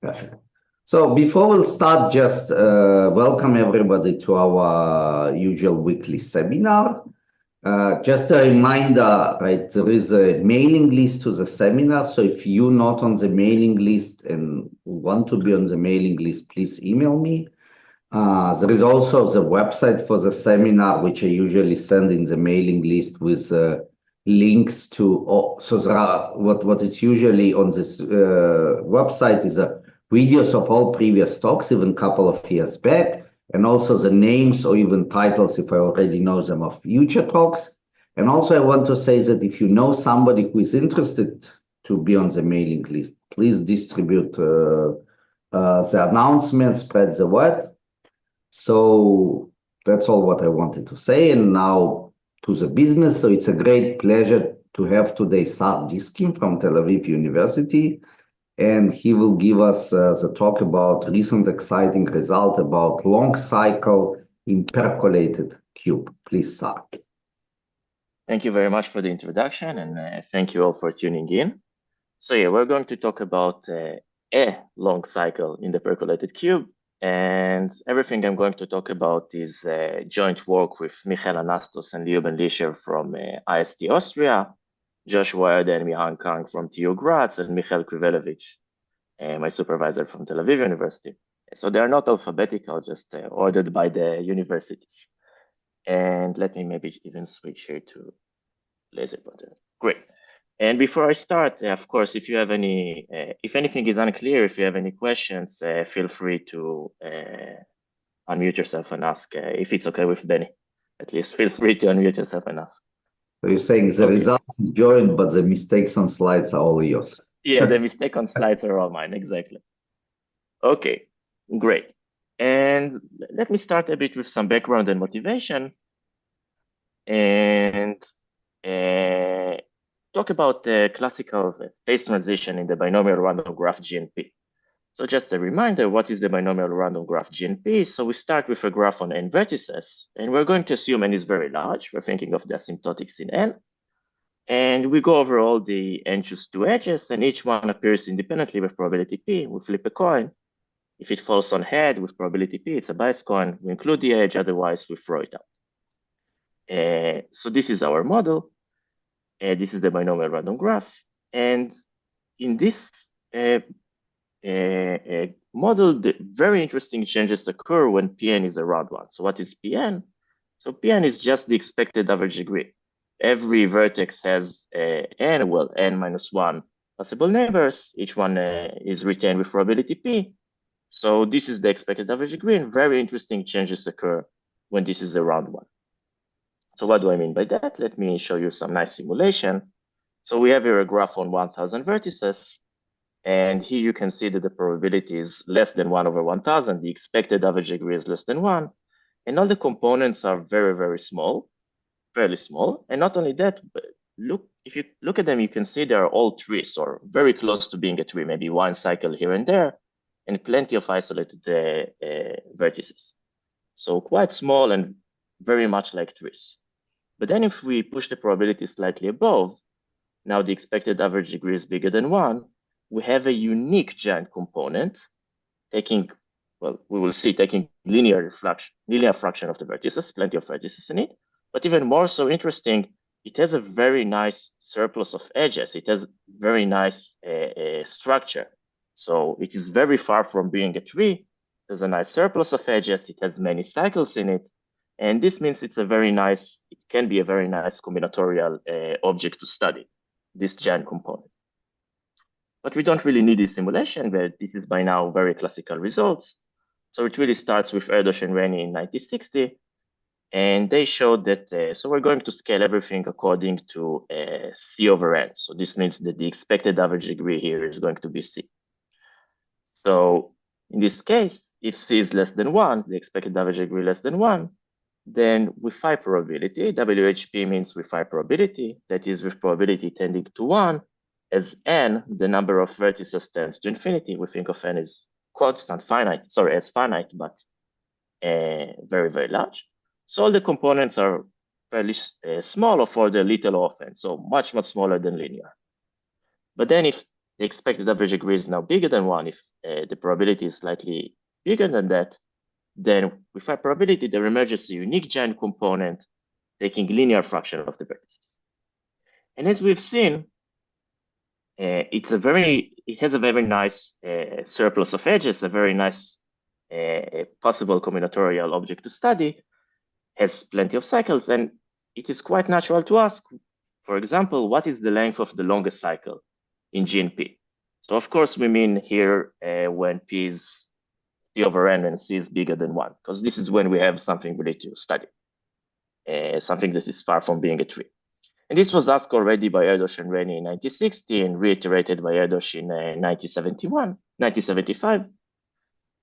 Perfect. So before we'll start, just welcome everybody to our usual weekly seminar. Just a reminder, right, there is a mailing list to the seminar. So if you're not on the mailing list and want to be on the mailing list, please email me. There is also the website for the seminar, which I usually send in the mailing list with links to, so there are, what it's usually on this website is videos of all previous talks, even a couple of years back, and also the names or even titles, if I already know them, of future talks. And also I want to say that if you know somebody who is interested to be on the mailing list, please distribute the announcement, spread the word. So that's all what I wanted to say. And now to the business. So it's a great pleasure to have today Sahar Diskin from Tel Aviv University. And he will give us the talk about recent exciting result about long cycle in percolated cube. Please, Sahar. Thank you very much for the introduction, and thank you all for tuning in. So yeah, we're going to talk about a long cycle in the percolated cube, and everything I'm going to talk about is joint work with Michael Osthus and Leuben Lischer from IST Austria, Joshua Eden and Mihan Kang from TU Graz, and Michael Krivelevich, my supervisor from Tel Aviv University. So they are not alphabetical, just ordered by the universities. And let me maybe even switch here to laser pointer. Great. And before I start, of course, if you have any, if anything is unclear, if you have any questions, feel free to unmute yourself and ask. If it's okay with Benny, at least feel free to unmute yourself and ask. So you're saying the results is joined, but the mistakes on slides are all yours. Yeah, the mistake on slides are all mine, exactly. Okay, great. And let me start a bit with some background and motivation, and talk about the classical phase transition in the binomial random graph GNP. So just a reminder, what is the binomial random graph GNP? So we start with a graph on n vertices, and we're going to assume n is very large. We're thinking of the asymptotics in n. And we go over all the n choose two edges, and each one appears independently with probability p. We flip a coin. If it falls on head with probability p, it's a bias coin. We include the edge, otherwise we throw it out. So this is our model. This is the binomial random graph. And in this model, the very interesting changes occur when Pn is around 1. So what is Pn? So Pn is just the expected average degree. Every vertex has n, well, n minus 1 possible neighbors. Each one is retained with probability p. So this is the expected average degree, and very interesting changes occur when this is around 1. So what do I mean by that? Let me show you some nice simulation. So we have here a graph on 1,000 vertices. And here you can see that the probability is less than 1 over 1,000. The expected average degree is less than 1. And all the components are very, very small, fairly small. And not only that, but if you look at them, you can see they are all trees or very close to being a tree, maybe one cycle here and there, and plenty of isolated vertices. So quite small and very much like trees. But then if we push the probability slightly above, now the expected average degree is bigger than 1, we have a unique giant component taking, well, we will see taking linear fraction of the vertices, plenty of vertices in it. But even more so interesting, it has a very nice surplus of edges. It has very nice structure. So it is very far from being a tree. There's a nice surplus of edges. It has many cycles in it. And this means it's a very nice, it can be a very nice combinatorial object to study, this giant component. But we don't really need this simulation, but this is by now very classical results. So it really starts with Erdos and Rennie in 1960. And they showed that, so we're going to scale everything according to C over N. So this means that the expected average degree here is going to be C. So in this case, if C is less than 1, the expected average degree less than 1, then with high probability, WHP means with high probability, that is with probability tending to 1, as n, the number of vertices tends to infinity. We think of n as constant, finite, sorry, as finite, but very, very large. So all the components are fairly small, or for the little of n, so much, much smaller than linear. But then if the expected average degree is now bigger than 1, if the probability is slightly bigger than that, then with high probability, there emerges a unique giant component taking linear fraction of the vertices. And as we've seen, it has a very nice surplus of edges, a very nice possible combinatorial object to study, has plenty of cycles, and it is quite natural to ask, for example, what is the length of the longest cycle in gene P? So of course we mean here when P is P over n and C is bigger than 1, because this is when we have something really to study, something that is far from being a tree. And this was asked already by Erdos and Rennie in 1960 and reiterated by Erdos in 1975.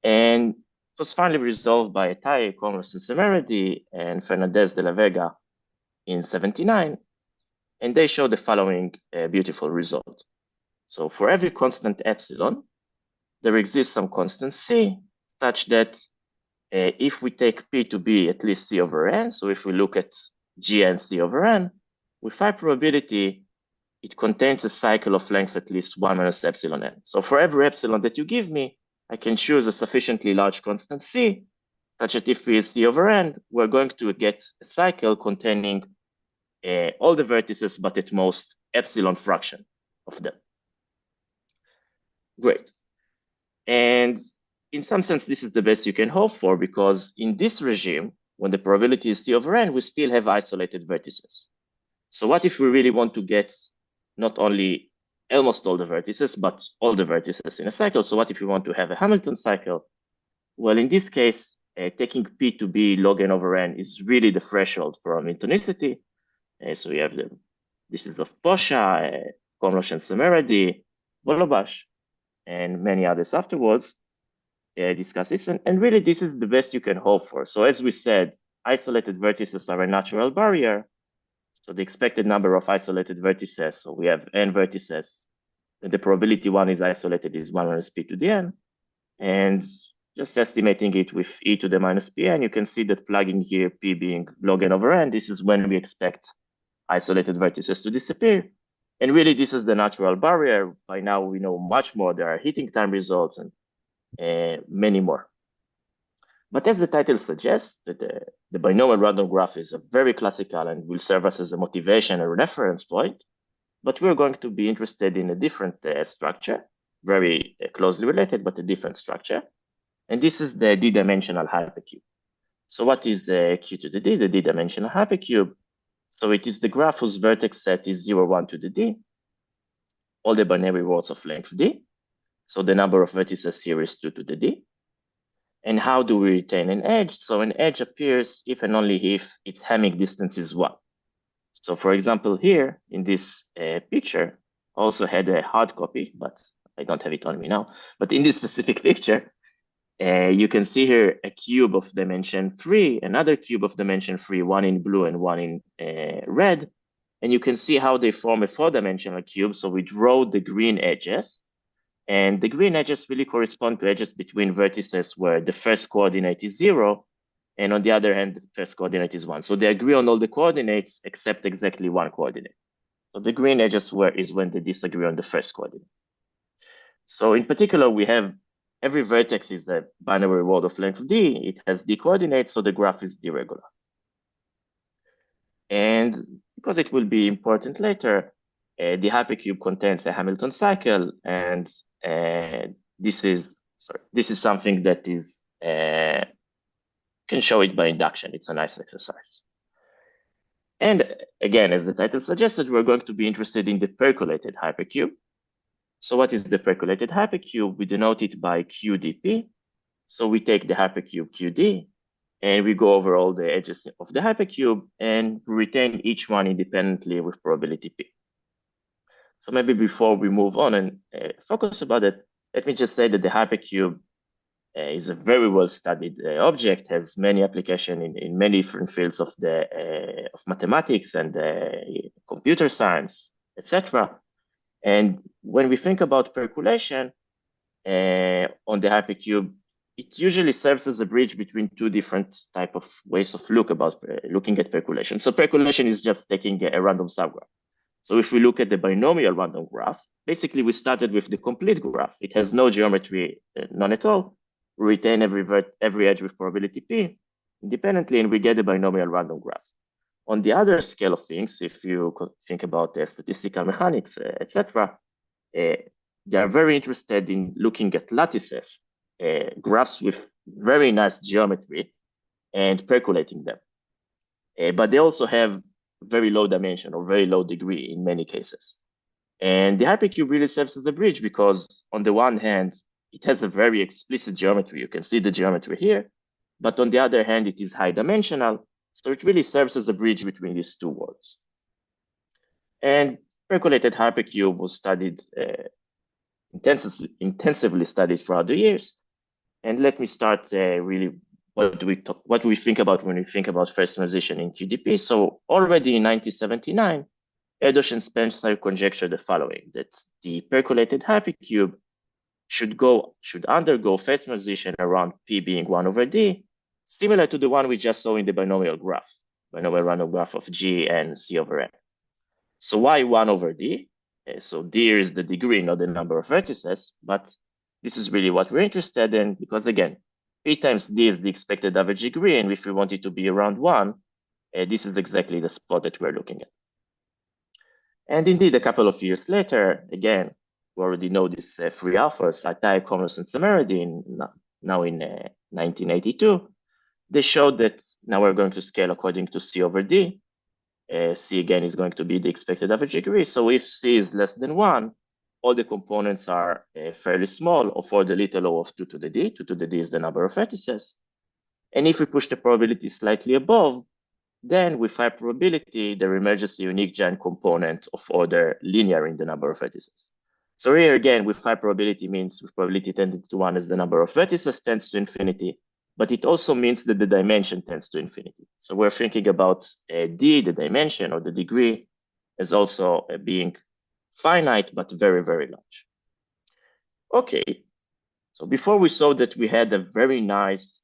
And it was finally resolved by Ajtai, Komlós, and Szemerédi, and Fernandez de la Vega in 1979. And they show the following beautiful result. So for every constant epsilon, there exists some constant C, such that if we take P to be at least C over n, so if we look at G and C over n, with high probability, it contains a cycle of length at least 1 minus epsilon n. So for every epsilon that you give me, I can choose a sufficiently large constant C, such that if we is C over n, we're going to get a cycle containing all the vertices, but at most epsilon fraction of them. Great. And in some sense, this is the best you can hope for, because in this regime, when the probability is C over n, we still have isolated vertices. So what if we really want to get not only almost all the vertices, but all the vertices in a cycle? So what if we want to have a Hamilton cycle? Well, in this case, taking P to be log n over n is really the threshold for Hamiltonicity. So we have this is of Posha, Komlós and Szemerédi, Volobash, and many others afterwards discuss this. And really, this is the best you can hope for. So as we said, isolated vertices are a natural barrier. So the expected number of isolated vertices, so we have n vertices, and the probability one is isolated is 1 minus p to the n. And just estimating it with e to the minus pn, you can see that plugging here p being log n over n, this is when we expect isolated vertices to disappear. And really, this is the natural barrier. By now, we know much more. There are heating time results and many more. But as the title suggests, that the binomial random graph is a very classical and will serve us as a motivation and reference point. But we're going to be interested in a different structure, very closely related, but a different structure. And this is the d-dimensional hypercube. So what is q to the d-dimensional hypercube? So it is the graph whose vertex set is 0, 1 to the d, all the binary words of length d. So the number of vertices here is 2 to the d. And how do we retain an edge? So an edge appears if and only if its Hamming distance is 1. So for example, here in this picture, I also had a hard copy, but I don't have it on me now. But in this specific picture, you can see here a cube of dimension 3, another cube of dimension 3, one in blue and one in red. And you can see how they form a 4-dimensional cube. So we draw the green edges. And the green edges really correspond to edges between vertices where the first coordinate is 0, and on the other hand, the first coordinate is 1. So they agree on all the coordinates except exactly one coordinate. So the green edges is when they disagree on the first coordinate. So in particular, we have every vertex is the binary word of length d. It has d coordinates, so the graph is d-regular. And because it will be important later, the hypercube contains a Hamilton cycle, and this is something that is can show it by induction. It's a nice exercise. And again, as the title suggested, we're going to be interested in the percolated hypercube. So what is the percolated hypercube? We denote it by QDP. So we take the hypercube QD, and we go over all the edges of the hypercube, and retain each one independently with probability P. So maybe before we move on and focus about it, let me just say that the hypercube is a very well-studied object, has many applications in many different fields of mathematics and computer science, etc. And when we think about percolation on the hypercube, it usually serves as a bridge between two different type of ways of looking at percolation. So percolation is just taking a random subgraph. So if we look at the binomial random graph, basically we started with the complete graph. It has no geometry, none at all. We retain every edge with probability P independently, and we get a binomial random graph. On the other scale of things, if you think about statistical mechanics, etc., they are very interested in looking at lattices, graphs with very nice geometry, and percolating them. But they also have very low dimension or very low degree in many cases. And the hypercube really serves as a bridge because on the one hand, it has a very explicit geometry. You can see the geometry here. But on the other hand, it is high dimensional. So it really serves as a bridge between these two worlds. And percolated hypercube was studied, intensively studied throughout the years. And let me start really what do we think about when we think about phase transition in QDP. So already in 1979, Edosh and Spencer conjectured the following, that the percolated hypercube should undergo phase transition around P being 1 over D, similar to the one we just saw in the binomial random graph of G and C over N. So why 1 over D? So D is the degree, not the number of vertices, but this is really what we're interested in because again, P times D is the expected average degree, and if we want it to be around 1, this is exactly the spot that we're looking at. And indeed, a couple of years later, again, we already know these three alphas, Ajtai, Komlós, and Szemerédi, now in 1982, they showed that now we're going to scale according to C over D. C again is going to be the expected average degree. So if C is less than 1, all the components are fairly small, or for the little o of 2 to the D. 2 to the D is the number of vertices. And if we push the probability slightly above, then with high probability, there emerges a unique giant component of order linear in the number of vertices. So here again, with high probability means with probability tending to 1 as the number of vertices tends to infinity, but it also means that the dimension tends to infinity. So we're thinking about D, the dimension or the degree, as also being finite, but very, very large. Okay, so before we saw that we had a very nice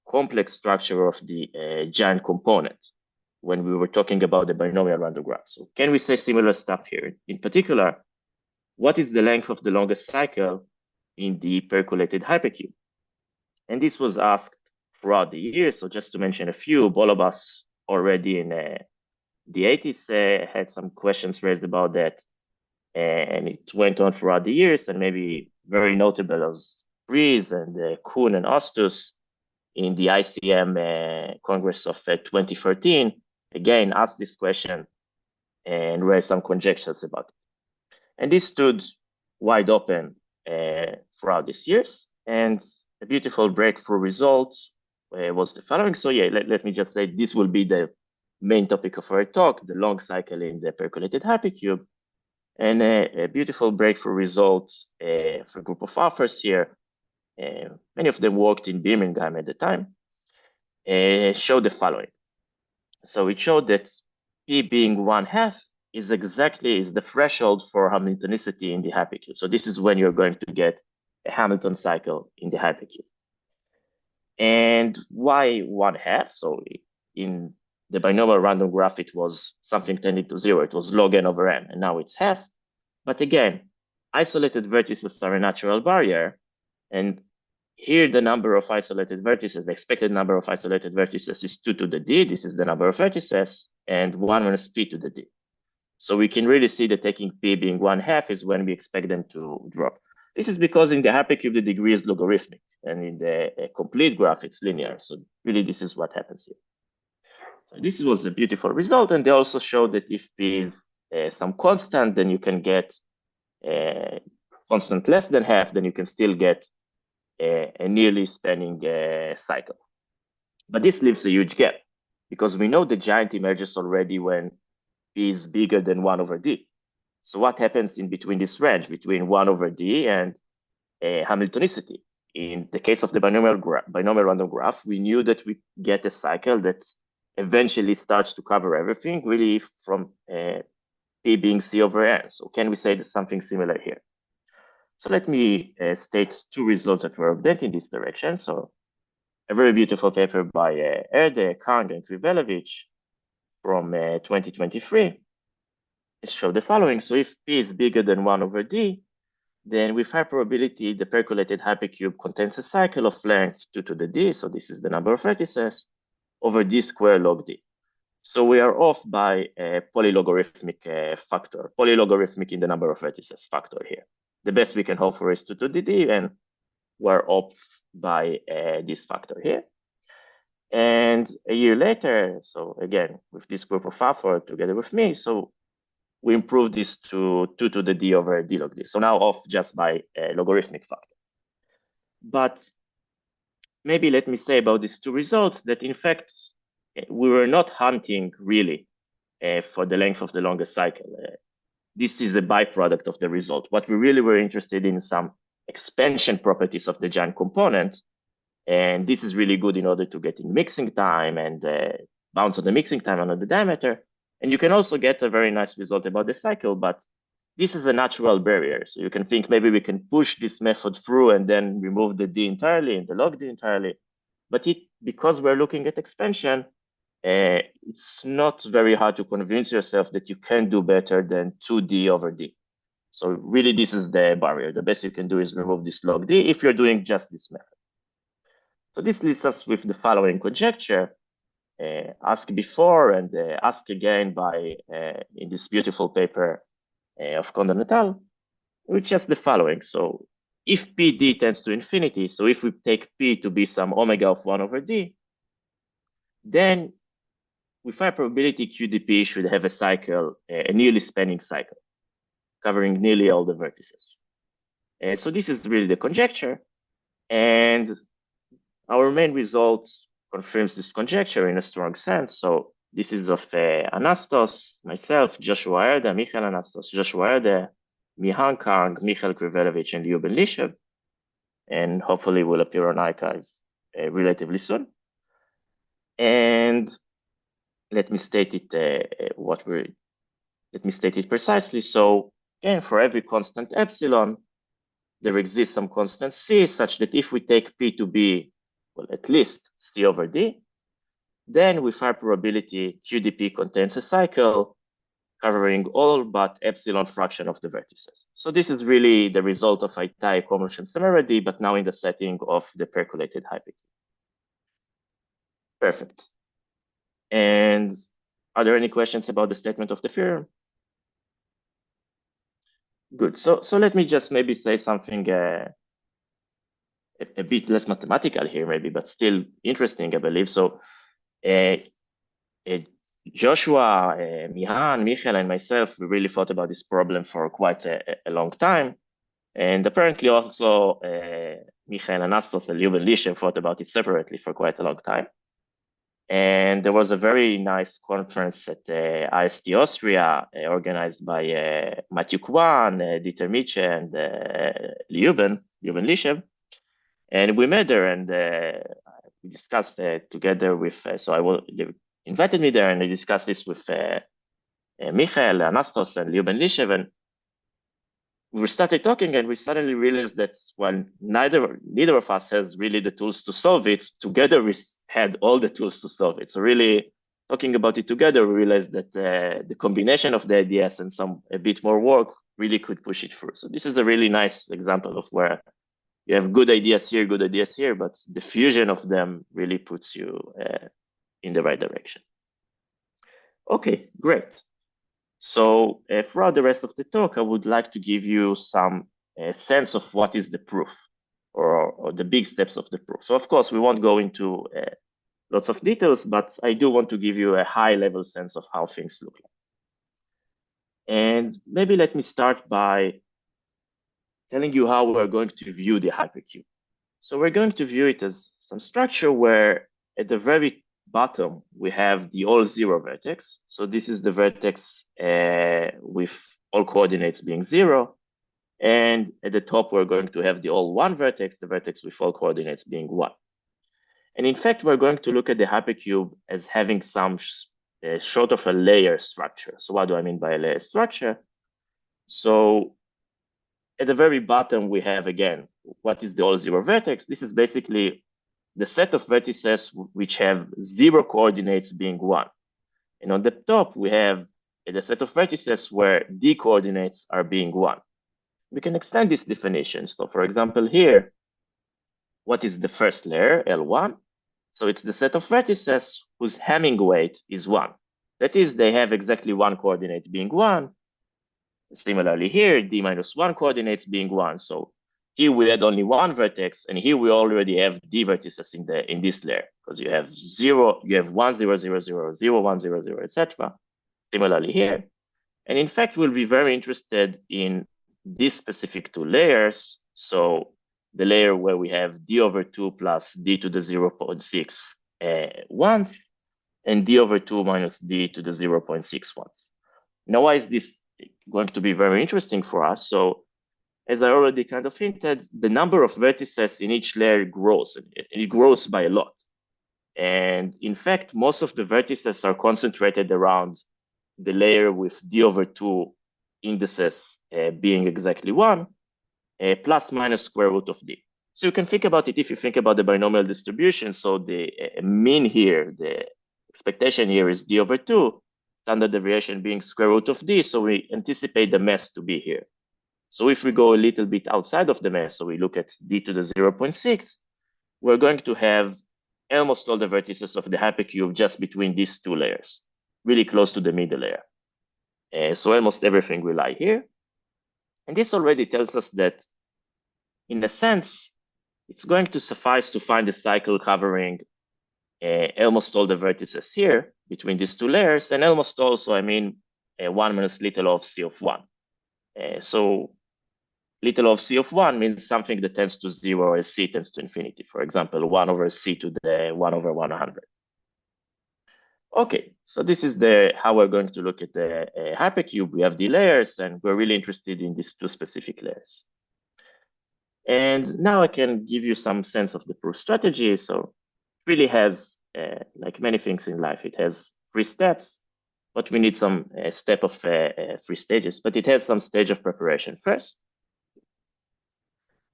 complex structure of the giant component when we were talking about the binomial random graph. So can we say similar stuff here? In particular, what is the length of the longest cycle in the percolated hypercube? And this was asked throughout the years. So just to mention a few, Bolobas already in the 80s had some questions raised about that. And it went on throughout the years, and maybe very notable as Fries and Kühn and Osthus in the ICM Congress of 2013, again, asked this question and raised some conjectures about it. And this stood wide open throughout these years. And a beautiful breakthrough result was the following. So yeah, let me just say this will be the main topic of our talk, the long cycle in the percolated hypercube. And a beautiful breakthrough result for a group of authors here. Many of them worked in Birmingham at the time, showed the following. So it showed that P being 1/2 is the threshold for Hamiltonicity in the hypercube. So this is when you're going to get a Hamilton cycle in the hypercube. And why 1/2? So in the binomial random graph, it was something tending to 0. It was log n over n, and now it's half. But again, isolated vertices are a natural barrier. And here the number of isolated vertices, the expected number of isolated vertices is 2 to the D. This is the number of vertices, and 1 minus P to the D. So we can really see that taking P being 1/2 is when we expect them to drop. This is because in the hypercube, the degree is logarithmic, and in the complete graph, it's linear. So really, this is what happens here. So this was a beautiful result, and they also showed that if P is some constant, then you can get constant less than half, then you can still get a nearly spanning cycle. But this leaves a huge gap because we know the giant emerges already when P is bigger than 1 over D. So what happens in between this range, between 1 over D and Hamiltonicity? In the case of the binomial random graph, we knew that we get a cycle that eventually starts to cover everything, really from P being C over N. So can we say that something similar here? So let me state two results that were obtained in this direction. So a very beautiful paper by Erde, Condon, and Krivelovich from 2023. show the following. So if P is bigger than 1 over D, then with high probability, the percolated hypercube contains a cycle of length 2 to the D, so this is the number of vertices, over D squared log D. So we are off by a polylogarithmic factor, polylogarithmic in the number of vertices factor here. The best we can hope for is 2 to the D, and we're off by this factor here. And a year later, so again, with this group of authors together with me, so we improved this to 2 to the D over D log D. So now off just by a logarithmic factor. But maybe let me say about these two results that in fact, we were not hunting really for the length of the longest cycle. This is a byproduct of the result. What we really were interested in some expansion properties of the giant component. And this is really good in order to get in mixing time and bounds on the mixing time and on the diameter. And you can also get a very nice result about the cycle, but this is a natural barrier. So you can think maybe we can push this method through and then remove the D entirely and the log D entirely. But because we're looking at expansion, it's not very hard to convince yourself that you can do better than 2D over D. So really, this is the barrier. The best you can do is remove this log D if you're doing just this method. So this leaves us with the following conjecture, asked before and asked again by in this beautiful paper of Condon et al., which is the following. So if PD tends to infinity, so if we take P to be some omega of 1 over D, then with high probability QDP should have a cycle, a nearly spanning cycle, covering nearly all the vertices. So this is really the conjecture. And our main result confirms this conjecture in a strong sense. So this is of Anastos, myself, Joshua Erde, Michael Anastos, Joshua Erde, Mihan Kang, Michael Krivelevich, and Lyuben Lishev, and hopefully will appear on archive relatively soon. And let me state it let me state it precisely. So again, for every constant epsilon, there exists some constant C such that if we take P to be, well, at least C over D, then with high probability, QDP contains a cycle covering all but epsilon fraction of the vertices. So this is really the result of Ajtai, Komlós, and Szemerédi, but now in the setting of the percolated hypercube. Perfect. And are there any questions about the statement of the theorem? Good. So let me just maybe say something a bit less mathematical here, maybe, but still interesting, I believe. So Joshua, Mihan, Michael, and myself, we really thought about this problem for quite a long time. And apparently also Michael Anastos and Lyuben Lishev thought about it separately for quite a long time. And there was a very nice conference at IST Austria organized by Matthew Kühn, Dieter Miche, and Lyuben Lishev. And we met there and we discussed together with, they invited me there and I discussed this with Michael, Anastos, and Lyuben Lishev. And we started talking and we suddenly realized that while neither of us has really the tools to solve it, together we had all the tools to solve it. So really talking about it together, we realized that the combination of the ideas and a bit more work really could push it through. So this is a really nice example of where you have good ideas here, but the fusion of them really puts you in the right direction. Okay, great. So throughout the rest of the talk, I would like to give you some sense of what is the proof or the big steps of the proof. So of course, we won't go into lots of details, but I do want to give you a high level sense of how things look like. And maybe let me start by telling you how we're going to view the hypercube. So we're going to view it as some structure where at the very bottom, we have the all zero vertex. So this is the vertex with all coordinates being 0. And at the top, we're going to have the all one vertex, the vertex with all coordinates being 1. And in fact, we're going to look at the hypercube as having some sort of a layer structure. So what do I mean by a layer structure? So at the very bottom, we have, again, what is the all zero vertex? This is basically the set of vertices which have 0 coordinates being 1. And on the top, we have the set of vertices where D coordinates are being 1. We can extend this definition. So for example, here, what is the first layer, L1? So it's the set of vertices whose Hamming weight is 1. That is, they have exactly one coordinate being 1. Similarly here, D minus 1 coordinates being 1. So here we had only one vertex, and here we already have D vertices in this layer, because you have 0, you have 1, 0, 0, 0, 0, 1, 0, 0, etc. Similarly here. And in fact, we'll be very interested in these specific two layers. So the layer where we have D over 2 plus D to the 0.6 once, and D over 2 minus D to the 0.6 once. Now, why is this going to be very interesting for us? So as I already kind of hinted, the number of vertices in each layer grows, and it grows by a lot. And in fact, most of the vertices are concentrated around the layer with D over 2 indices being exactly 1, plus minus square root of D. So you can think about it if you think about the binomial distribution. So the mean here, the expectation here is D over 2, standard deviation being square root of D. So we anticipate the mass to be here. So if we go a little bit outside of the mass, so we look at D to the 0.6, we're going to have almost all the vertices of the hypercube just between these two layers, really close to the middle layer. So almost everything will lie here. And this already tells us that, in a sense, it's going to suffice to find a cycle covering almost all the vertices here between these two layers, and almost also, I mean, 1 minus little of C of 1. So little of C of 1 means something that tends to 0 as C tends to infinity. For example, 1 over C to the 1 over 100. Okay, so this is how we're going to look at the hypercube. We have the layers, and we're really interested in these two specific layers. And now I can give you some sense of the proof strategy. So it really has, like many things in life, it has 3 steps, but we need some step of 3 stages, but it has some stage of preparation first.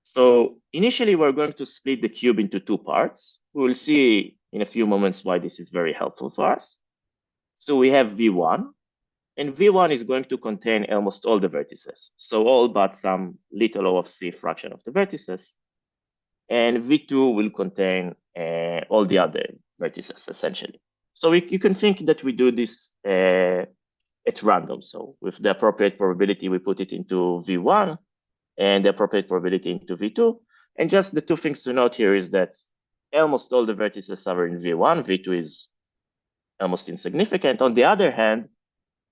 So initially, we're going to split the cube into 2 parts. We will see in a few moments why this is very helpful for us. So we have V1, and V1 is going to contain almost all the vertices. So all but some little o of C fraction of the vertices. And V2 will contain all the other vertices, essentially. So you can think that we do this at random. So with the appropriate probability, we put it into V1, and the appropriate probability into V2. And just the 2 things to note here is that almost all the vertices are in V1. V2 is almost insignificant. On the other hand,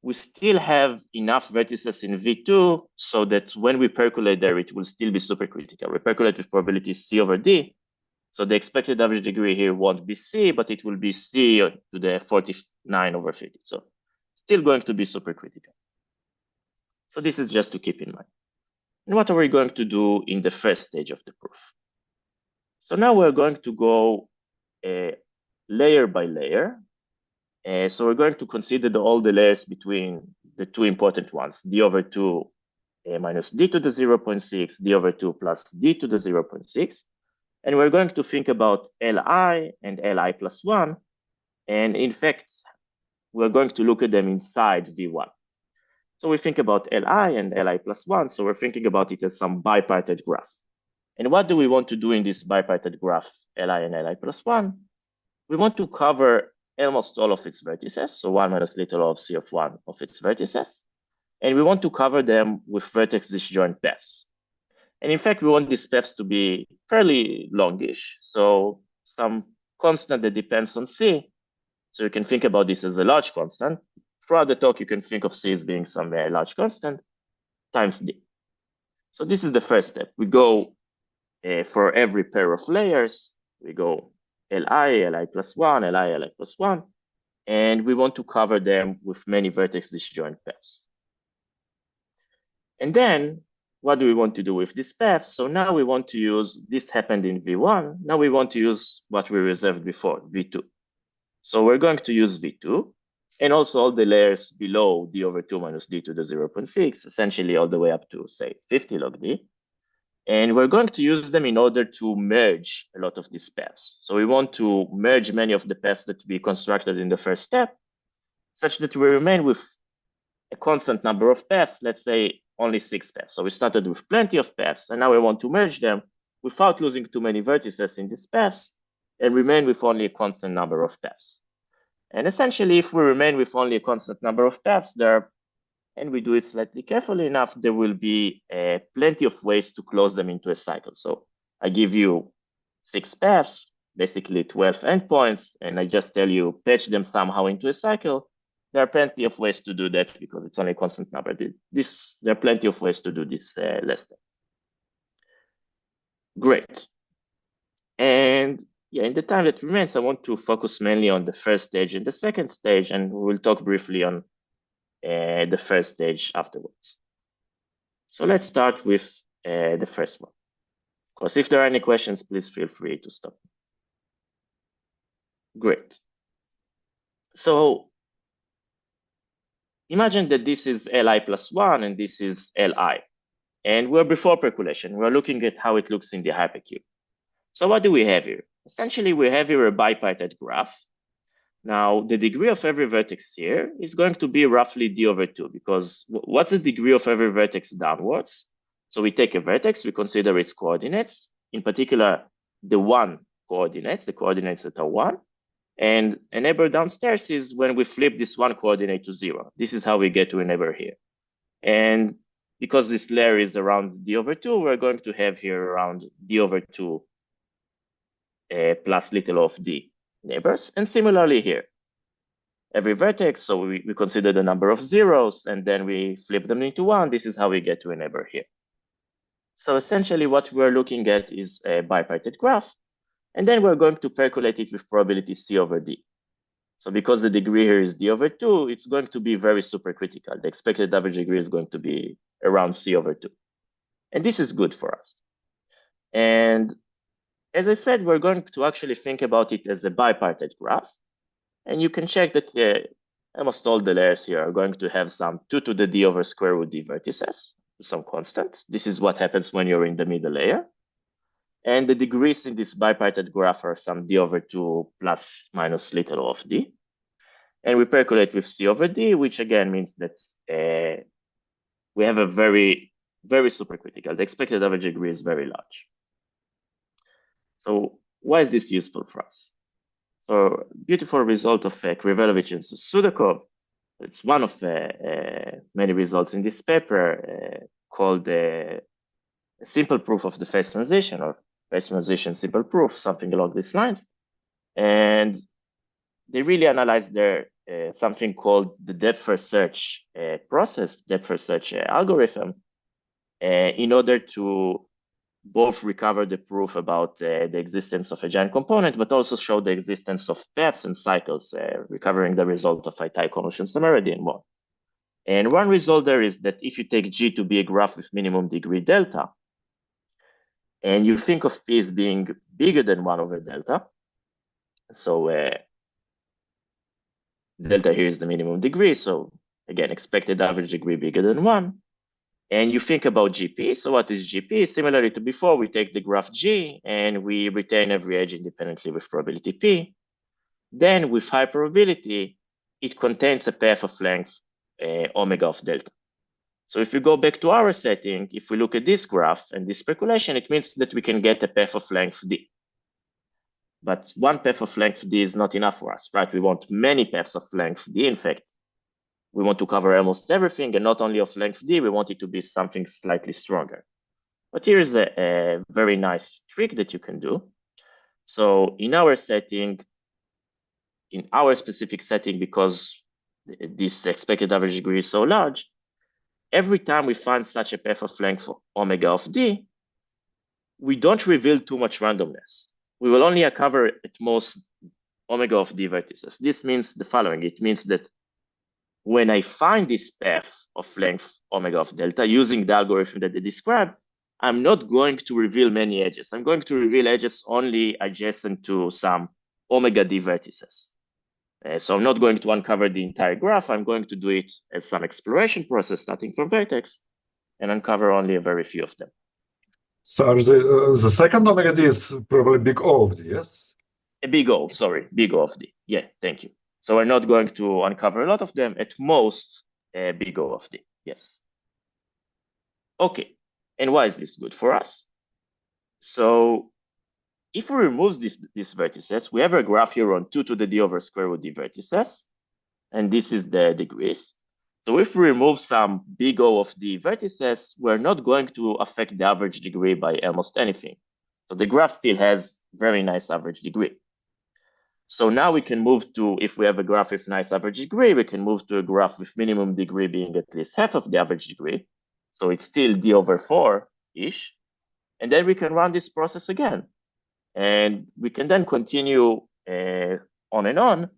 we still have enough vertices in V2 so that when we percolate there, it will still be supercritical. We percolate with probability C over D. So the expected average degree here won't be C, but it will be C to the 49 over 50. So still going to be supercritical. So this is just to keep in mind. And what are we going to do in the first stage of the proof? So now we're going to go layer by layer. So we're going to consider all the layers between the 2 important ones, D over 2 minus D to the 0.6, D over 2 plus D to the 0.6. And we're going to think about Li and Li plus 1. And in fact, we're going to look at them inside V1. So we think about Li and Li plus 1. So we're thinking about it as some bipartite graph. And what do we want to do in this bipartite graph, Li and Li plus 1? We want to cover almost all of its vertices. So 1 minus little of C of 1 of its vertices. And we want to cover them with vertex disjoint paths. And in fact, we want these paths to be fairly longish. So some constant that depends on C. So you can think about this as a large constant. Throughout the talk, you can think of C as being some very large constant times D. So this is the first step. We go for every pair of layers, we go Li, Li plus 1, Li, Li plus 1, and we want to cover them with many vertex disjoint paths. And then what do we want to do with this path? So now we want to use, this happened in V1, now we want to use what we reserved before, V2. So we're going to use V2, and also all the layers below D over 2 minus D to the 0.6, essentially all the way up to, say, 50 log D. And we're going to use them in order to merge a lot of these paths. So we want to merge many of the paths that we constructed in the first step, such that we remain with a constant number of paths, let's say only 6 paths. So we started with plenty of paths, and now we want to merge them without losing too many vertices in these paths and remain with only a constant number of paths. And essentially, if we remain with only a constant number of paths there, and we do it slightly carefully enough, there will be plenty of ways to close them into a cycle. So I give you 6 paths, basically 12 endpoints, and I just tell you patch them somehow into a cycle. There are plenty of ways to do that because it's only a constant number. There are plenty of ways to do this less than. Great. And yeah, in the time that remains, I want to focus mainly on the first stage and the second stage, and we'll talk briefly on the first stage afterwards. So let's start with the first one. Of course, if there are any questions, please feel free to stop. Great. So imagine that this is Li plus 1 and this is Li. And we're before percolation. We're looking at how it looks in the hypercube. So what do we have here? Essentially, we have here a bipartite graph. Now, the degree of every vertex here is going to be roughly d over 2, because what's the degree of every vertex downwards? So we take a vertex, we consider its coordinates, in particular, the 1 coordinates, the coordinates that are 1. And a neighbor downstairs is when we flip this 1 coordinate to 0. This is how we get to a neighbor here. And because this layer is around d over 2, we're going to have here around d over 2 plus little of d neighbors. And similarly here, every vertex, so we consider the number of zeros, and then we flip them into 1. This is how we get to a neighbor here. So essentially what we're looking at is a bipartite graph, and then we're going to percolate it with probability C over D. So because the degree here is D over 2, it's going to be very supercritical. The expected average degree is going to be around C over 2. And this is good for us. And as I said, we're going to actually think about it as a bipartite graph. And you can check that almost all the layers here are going to have some 2 to the d over square root d vertices, some constant. This is what happens when you're in the middle layer. And the degrees in this bipartite graph are some d over 2 plus minus little of d. And we percolate with C over D, which again means that we have a very, very supercritical. The expected average degree is very large. So why is this useful for us? So beautiful result of Krivelovich and Sudakov. It's one of many results in this paper called a simple proof of the phase transition, or phase transition simple proof, something along these lines. And they really analyzed their something called the depth first search process, depth first search algorithm, in order to both recover the proof about the existence of a giant component, but also show the existence of paths and cycles, recovering the result of Ajtai, Komlós, and Szemerédi, and more. And one result there is that if you take G to be a graph with minimum degree delta, and you think of P as being bigger than 1 over delta, so delta here is the minimum degree, so again, expected average degree bigger than 1. And you think about GP. So what is GP? Similarly to before, we take the graph G and we retain every edge independently with probability P. Then with high probability, it contains a path of length omega of delta. So if we go back to our setting, if we look at this graph and this speculation, it means that we can get a path of length D. But one path of length D is not enough for us, right? We want many paths of length D. In fact, we want to cover almost everything, and not only of length D, we want it to be something slightly stronger. But here's a very nice trick that you can do. So in our setting, in our specific setting, because this expected average degree is so large, every time we find such a path of length omega of D, we don't reveal too much randomness. We will only cover at most omega of D vertices. This means the following. It means that when I find this path of length omega of delta using the algorithm that they described, I'm not going to reveal many edges. I'm going to reveal edges only adjacent to some omega D vertices. So I'm not going to uncover the entire graph. I'm going to do it as some exploration process starting from vertex and uncover only a very few of them. So the second omega D is probably big O of D, yes? A big O, sorry, big O of D. Yeah, thank you. So we're not going to uncover a lot of them. At most, big O of D. Yes. Okay. And why is this good for us? So if we remove these vertices, we have a graph here on 2 to the D over square root D vertices, and this is the degrees. So if we remove some big O of the vertices, we're not going to affect the average degree by almost anything. So the graph still has very nice average degree. So now we can move to, if we have a graph with nice average degree, we can move to a graph with minimum degree being at least half of the average degree. So it's still D over 4-ish. And then we can run this process again. And we can then continue on and on.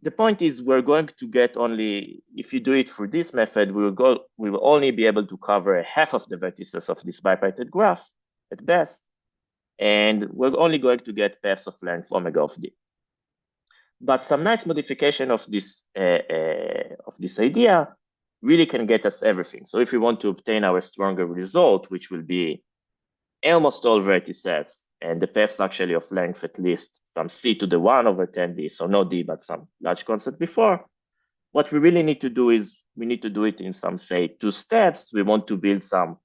The point is we're going to get only, if you do it for this method, we will only be able to cover half of the vertices of this bipartite graph at best. And we're only going to get paths of length omega of D. But some nice modification of this idea really can get us everything. So if we want to obtain our stronger result, which will be almost all vertices, and the paths actually of length at least some c to the 1 over 10d, so no d, but some large constant before, what we really need to do is we need to do it in some, say, 2 steps. We want to build some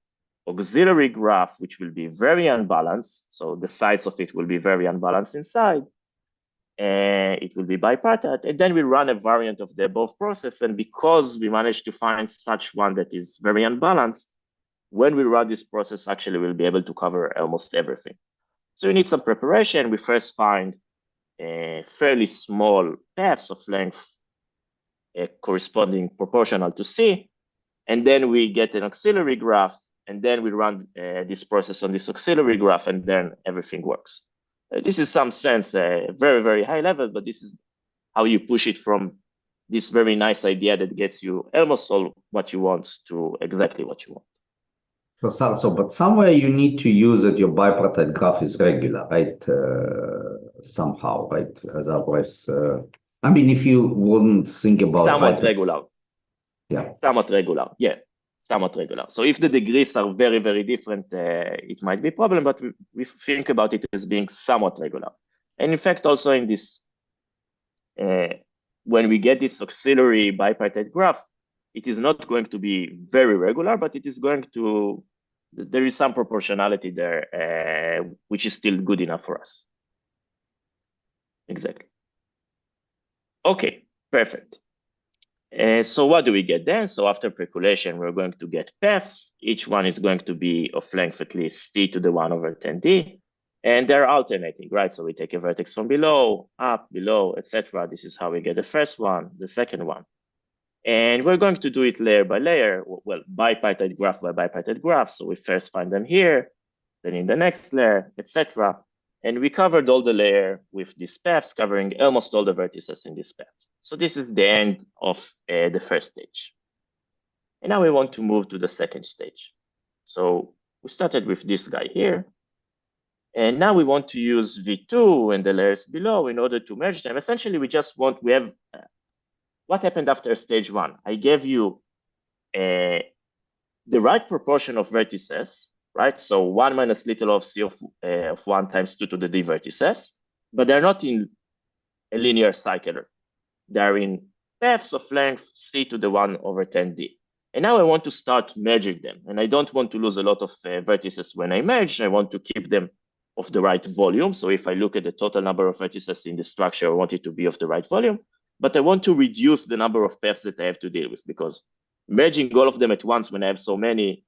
auxiliary graph, which will be very unbalanced. So the sides of it will be very unbalanced inside. And it will be bipartite. And then we run a variant of the above process. And because we managed to find such one that is very unbalanced, when we run this process, actually, we'll be able to cover almost everything. So we need some preparation. We first find a fairly small paths of length corresponding proportional to C. And then we get an auxiliary graph. And then we run this process on this auxiliary graph, and then everything works. This is some sense very, very high level, but this is how you push it from this very nice idea that gets you almost all what you want to exactly what you want. But somewhere you need to use that your bipartite graph is regular, right? Somehow, right? As otherwise, I mean, if you wouldn't think about somewhat regular. Yeah. Somewhat regular, yeah. Somewhat regular. So if the degrees are very, very different, it might be a problem, but we think about it as being somewhat regular. And in fact, also in this, when we get this auxiliary bipartite graph, it is not going to be very regular, but it is going to, there is some proportionality there, which is still good enough for us. Exactly. Okay, perfect. So what do we get then? So after percolation, we're going to get paths. Each one is going to be of length at least t to the 1 over 10d. And they're alternating, right? So we take a vertex from below, up, below, etc. This is how we get the first one, the second one. And we're going to do it layer by layer, well, bipartite graph by bipartite graph. So we first find them here, then in the next layer, etc. And we covered all the layer with these paths, covering almost all the vertices in these paths. So this is the end of the first stage. And now we want to move to the second stage. So we started with this guy here. And now we want to use V2 and the layers below in order to merge them. Essentially, we just want, we have, what happened after stage 1? I gave you the right proportion of vertices, right? So 1 minus little of C of 1 times 2 to the D vertices, but they're not in a linear cycle. They're in paths of length C to the 1 over 10D. And now I want to start merging them. And I don't want to lose a lot of vertices when I merge. I want to keep them of the right volume. So if I look at the total number of vertices in the structure, I want it to be of the right volume. But I want to reduce the number of paths that I have to deal with, because merging all of them at once when I have so many,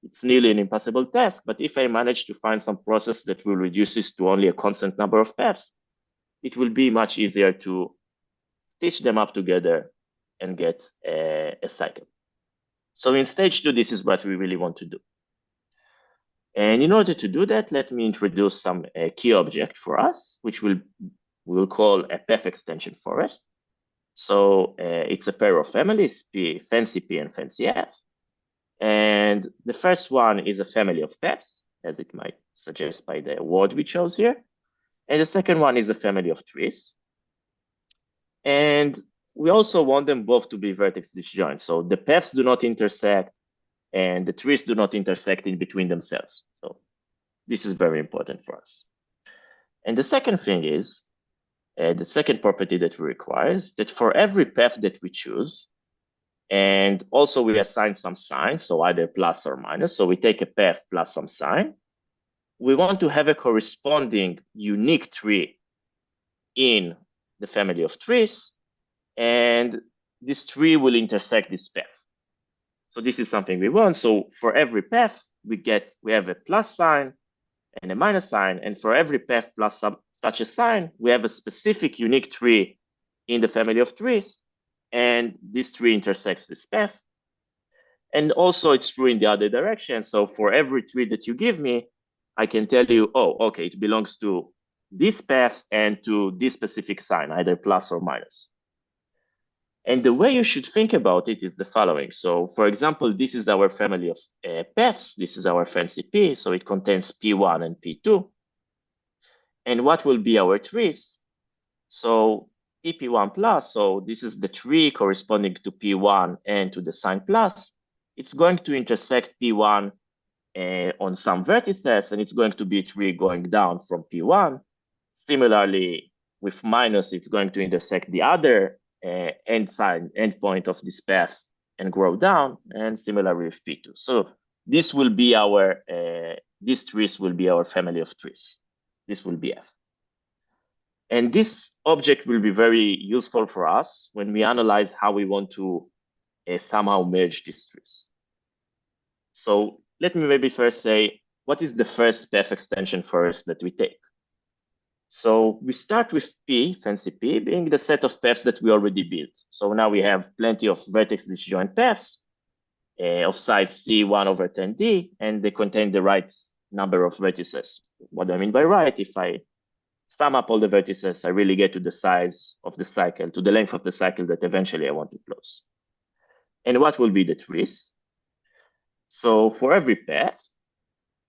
it's nearly an impossible task. But if I manage to find some process that will reduce this to only a constant number of paths, it will be much easier to stitch them up together and get a cycle. So in stage 2, this is what we really want to do. And in order to do that, let me introduce some key object for us, which we will call a path extension forest. So it's a pair of families, fancy P and fancy F. And the first one is a family of paths, as it might suggest by the word we chose here. And the second one is a family of trees. And we also want them both to be vertex disjoint. So the paths do not intersect and the trees do not intersect in between themselves. So this is very important for us. And the second thing is, the second property that we require is that for every path that we choose, And also we assign some sign, so either plus or minus. So we take a path plus some sign. We want to have a corresponding unique tree in the family of trees, and this tree will intersect this path. So this is something we want. So for every path, we have a plus sign and a minus sign, and for every path plus such a sign, we have a specific unique tree in the family of trees, and this tree intersects this path. And also it's true in the other direction. So for every tree that you give me, I can tell you, oh, okay, it belongs to this path and to this specific sign, either plus or minus. And the way you should think about it is the following. So for example, this is our family of paths. This is our fancy P. So it contains P1 and P2. And what will be our trees? So TP1 plus, so this is the tree corresponding to P1 and to the sign plus. It's going to intersect P1 on some vertices, and it's going to be a tree going down from P1. Similarly, with minus, it's going to intersect the other endpoint of this path and grow down, and similarly with P2. So this will be our, these trees will be our family of trees. This will be F. And this object will be very useful for us when we analyze how we want to somehow merge these trees. So let me maybe first say, what is the first path extension first that we take? So we start with P, fancy P, being the set of paths that we already built. So now we have plenty of vertex disjoint paths of size C1 over 10D, and they contain the right number of vertices. What do I mean by right? If I sum up all the vertices, I really get to the size of the cycle, to the length of the cycle that eventually I want to close. And what will be the trees? So for every path,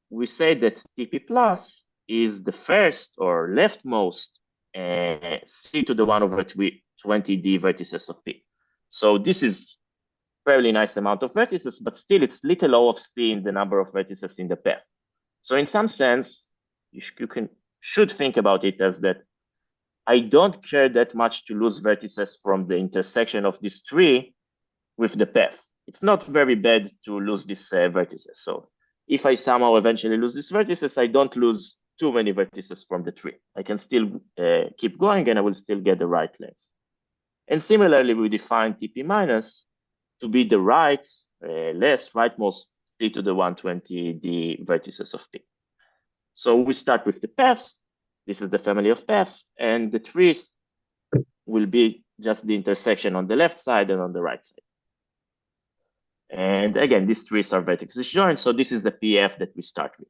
we say that TP plus is the first or leftmost C to the 1 over 20D vertices of P. So this is fairly nice amount of vertices, but still it's little O of C in the number of vertices in the path. So in some sense, you should think about it as that I don't care that much to lose vertices from the intersection of this tree with the path. It's not very bad to lose these vertices. So if I somehow eventually lose these vertices, I don't lose too many vertices from the tree. I can still keep going and I will still get the right length. And similarly, we define TP minus to be the rightmost C to the 120D vertices of P. So we start with the paths. This is the family of paths, and the trees will be just the intersection on the left side and on the right side. And again, these trees are vertex disjoint, so this is the PF that we start with.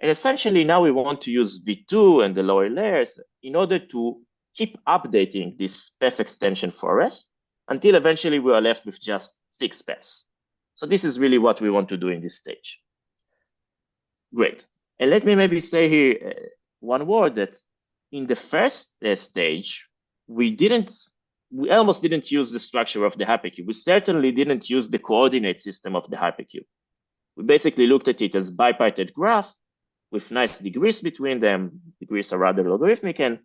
And essentially now we want to use V2 and the lower layers in order to keep updating this path extension forest until eventually we are left with just 6 paths. So this is really what we want to do in this stage. Great. And let me maybe say here one word that in the first stage, we almost didn't use the structure of the hypercube. We certainly didn't use the coordinate system of the hypercube. We basically looked at it as bipartite graph with nice degrees between them. Degrees are rather logarithmic, and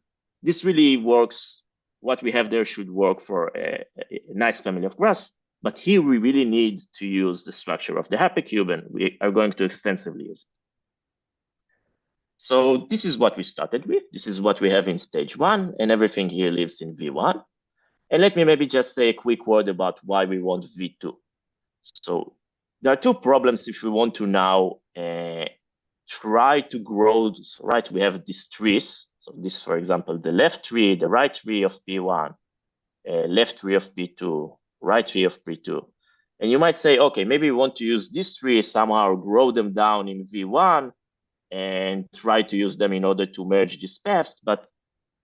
this really works. What we have there should work for a nice family of graphs. But here we really need to use the structure of the hypercube, and we are going to extensively use it. So this is what we started with. This is what we have in stage 1, and everything here lives in V1. And let me maybe just say a quick word about why we want V2. So there are 2 problems if we want to now try to grow, right? We have these trees. So this, for example, the left tree, the right tree of P1, left tree of P2, right tree of P2. And you might say, okay, maybe we want to use this tree somehow, grow them down in V1 and try to use them in order to merge this path. But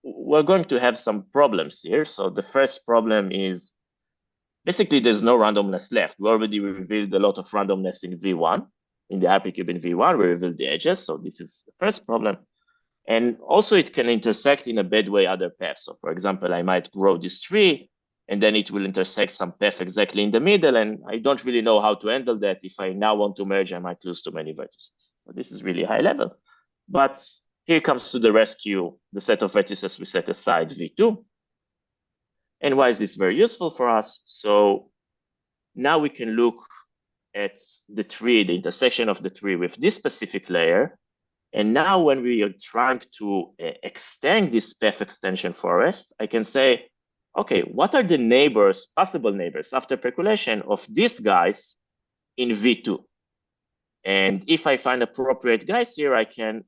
we're going to have some problems here. So the first problem is basically there's no randomness left. We already revealed a lot of randomness in V1. In the hypercube in V1, we revealed the edges. So this is the first problem. And also it can intersect in a bad way other paths. So for example, I might grow this tree and then it will intersect some path exactly in the middle. And I don't really know how to handle that. If I now want to merge, I might lose too many vertices. So this is really high level. But here comes to the rescue the set of vertices we set aside, V2. And why is this very useful for us? So now we can look at the tree, the intersection of the tree with this specific layer. And now when we are trying to extend this path extension forest, I can say, okay, what are the neighbors, possible neighbors after percolation of these guys in V2? And if I find appropriate guys here, I can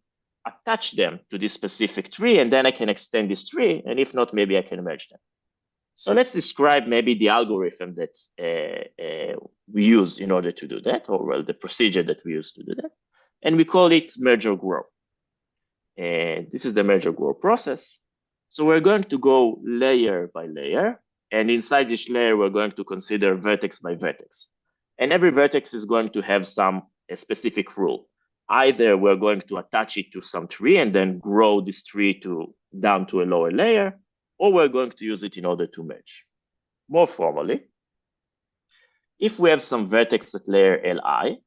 attach them to this specific tree, and then I can extend this tree. And if not, maybe I can merge them. So let's describe maybe the algorithm that we use in order to do that, or well, the procedure that we use to do that. And we call it merge or grow. And this is the merge or grow process. So we're going to go layer by layer. And inside each layer, we're going to consider vertex by vertex. And every vertex is going to have a specific rule. Either we're going to attach it to some tree and then grow this tree down to a lower layer, or we're going to use it in order to merge. More formally, if we have some vertex at layer Li,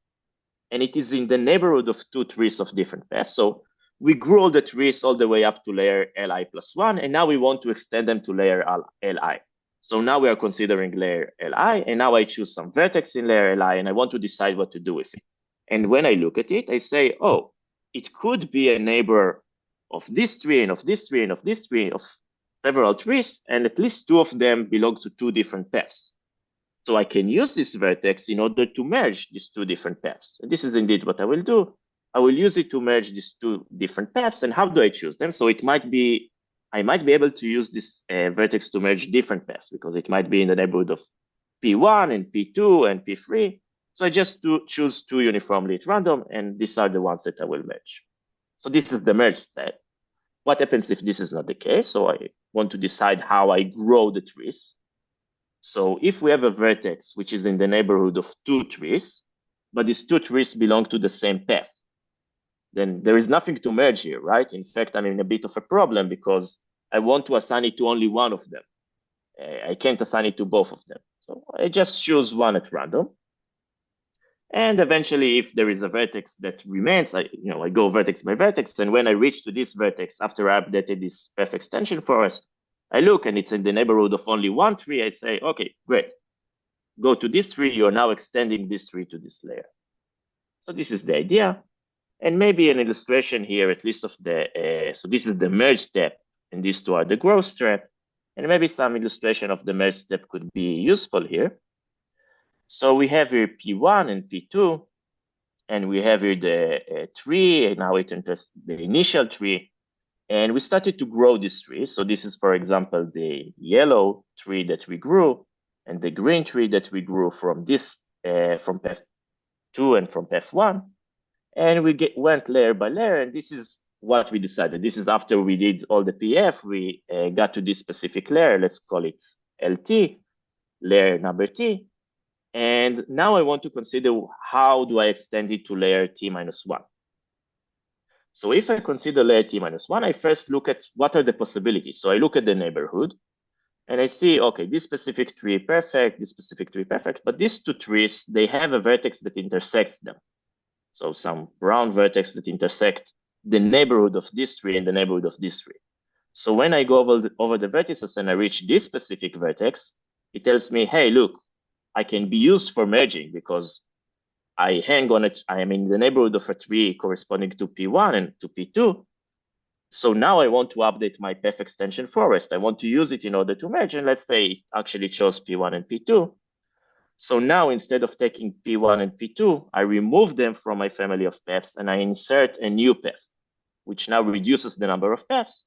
and it is in the neighborhood of two trees of different paths, so we grew all the trees all the way up to layer Li+1, and now we want to extend them to layer Li. So now we are considering layer Li, and now I choose some vertex in layer Li, and I want to decide what to do with it. And when I look at it, I say, oh, it could be a neighbor of this tree and of this tree and of this tree, of several trees, and at least two of them belong to two different paths. So I can use this vertex in order to merge these two different paths. And this is indeed what I will do. I will use it to merge these two different paths. And how do I choose them? So I might be able to use this vertex to merge different paths, because it might be in the neighborhood of P1 and P2 and P3. So I just choose two uniformly at random, and these are the ones that I will merge. So this is the merge step. What happens if this is not the case? So I want to decide how I grow the trees. So if we have a vertex which is in the neighborhood of two trees, but these two trees belong to the same path, then there is nothing to merge here, right? In fact, I'm in a bit of a problem because I want to assign it to only one of them. I can't assign it to both of them. So I just choose one at random. And eventually, if there is a vertex that remains, I go vertex by vertex. And when I reach to this vertex, after I updated this path extension forest, I look and it's in the neighborhood of only one tree. I say, okay, great. Go to this tree. You're now extending this tree to this layer. So this is the idea. And maybe an illustration here, at least of so this is the merge step, and these two are the growth step. And maybe some illustration of the merge step could be useful here. So we have here P1 and P2, and we have here the tree, and now it enters the initial tree. And we started to grow this tree. So this is, for example, the yellow tree that we grew, and the green tree that we grew from from path 2 and from path 1. And we went layer by layer, and this is what we decided. This is after we did all the PF, we got to this specific layer. Let's call it LT, layer number T. And now I want to consider how do I extend it to layer T-1. So if I consider layer T-1, I first look at what are the possibilities. So I look at the neighborhood and I see, okay, this specific tree perfect, this specific tree perfect, but these two trees, they have a vertex that intersects them. So some brown vertex that intersect the neighborhood of this tree and the neighborhood of this tree. So when I go over the vertices and I reach this specific vertex, it tells me, hey, look, I can be used for merging because I hang on it. I am in the neighborhood of a tree corresponding to P1 and to P2. So now I want to update my path extension forest. I want to use it in order to merge. And let's say it actually chose P1 and P2. So now instead of taking P1 and P2, I remove them from my family of paths and I insert a new path, which now reduces the number of paths.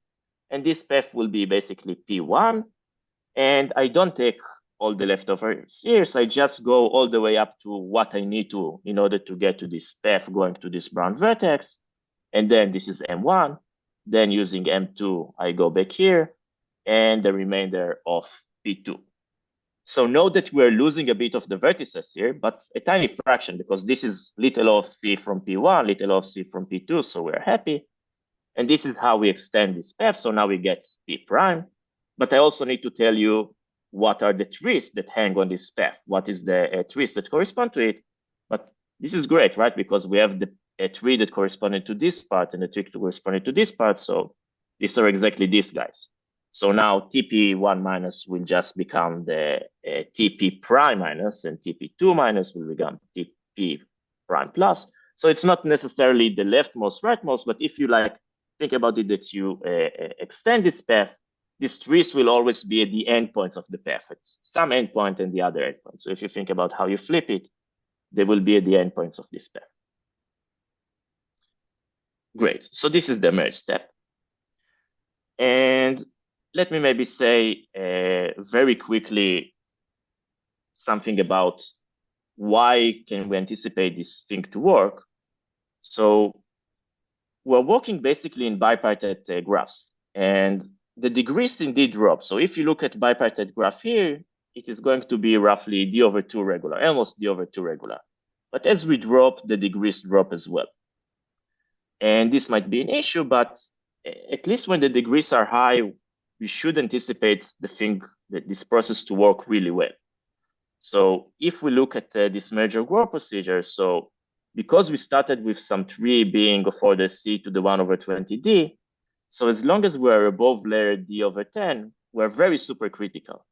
And this path will be basically P1. And I don't take all the leftovers here. So I just go all the way up to what I need to in order to get to this path going to this brown vertex. And then this is M1. Then using M2, I go back here and the remainder of P2. So note that we're losing a bit of the vertices here, but a tiny fraction because this is little of C from P1, little of C from P2. So we're happy. And this is how we extend this path. So now we get P prime. But I also need to tell you what are the trees that hang on this path? What is the trees that correspond to it? But this is great, right? Because we have a tree that corresponded to this part and a tree that corresponded to this part. So these are exactly these guys. So now TP1 minus will just become the TP prime minus, and TP2 minus will become TP prime plus. So it's not necessarily the leftmost, rightmost, but if you like think about it that you extend this path, these trees will always be at the endpoints of the path. It's some endpoint and the other endpoint. So if you think about how you flip it, they will be at the endpoints of this path. Great. So this is the merge step. And let me maybe say very quickly something about why can we anticipate this thing to work. So we're working basically in bipartite graphs, and the degrees indeed drop. So if you look at bipartite graph here, it is going to be roughly d over 2 regular, almost d over 2 regular. But as we drop, the degrees drop as well. And this might be an issue, but at least when the degrees are high, we should anticipate this process to work really well. So if we look at this merger growth procedure, so because we started with some tree being of order C to the 1 over 20D, so as long as we are above layer D over 10, we're very supercritical.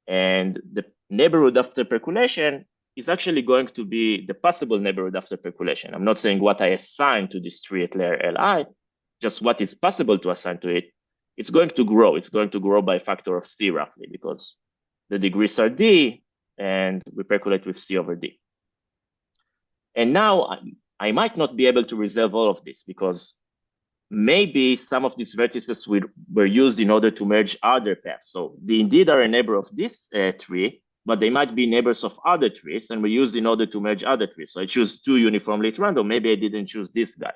And the neighborhood after percolation is actually going to be the possible neighborhood after percolation. I'm not saying what I assign to this tree at layer Li, just what is possible to assign to it. It's going to grow. It's going to grow by a factor of C roughly, because the degrees are D and we percolate with C over D. And now I might not be able to resolve all of this because maybe some of these vertices were used in order to merge other paths. So they indeed are a neighbor of this tree, but they might be neighbors of other trees and were used in order to merge other trees. So I choose 2 uniformly at random. Maybe I didn't choose this guy.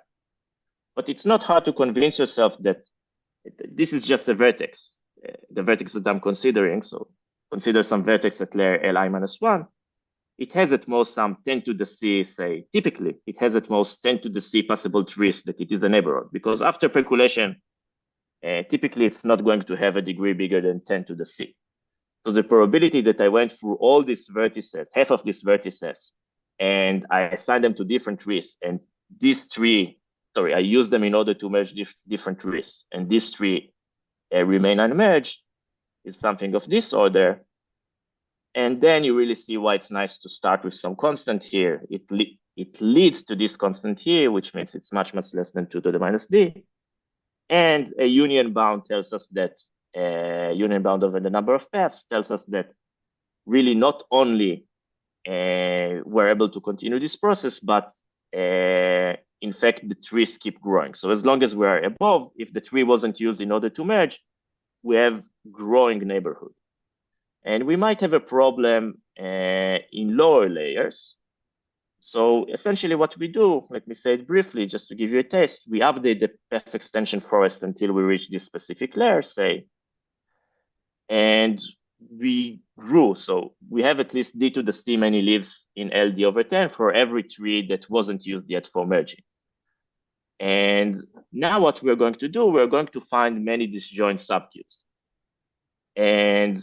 But it's not hard to convince yourself that this is just a vertex, the vertex that I'm considering. So consider some vertex at layer Li minus 1. It has at most some 10 to the C, say, typically, it has at most 10 to the C possible trees that it is a neighborhood, because after percolation, typically it's not going to have a degree bigger than 10 to the C. So the probability that I went through all these vertices, half of these vertices, and I assigned them to different trees, and these three, sorry, I used them in order to merge different trees, and these three remain unmerged, is something of this order. And then you really see why it's nice to start with some constant here. It leads to this constant here, which means it's much, much less than 2 to the minus D. And a union bound tells us that, union bound over the number of paths tells us that really not only we're able to continue this process, but in fact, the trees keep growing. So as long as we're above, if the tree wasn't used in order to merge, we have growing neighborhood. And we might have a problem in lower layers. So essentially what we do, let me say it briefly, just to give you a taste, we update the path extension forest until we reach this specific layer, say, and we grew. So we have at least D to the C many leaves in LD over 10 for every tree that wasn't used yet for merging. And now what we're going to do, we're going to find many disjoint subcubes. And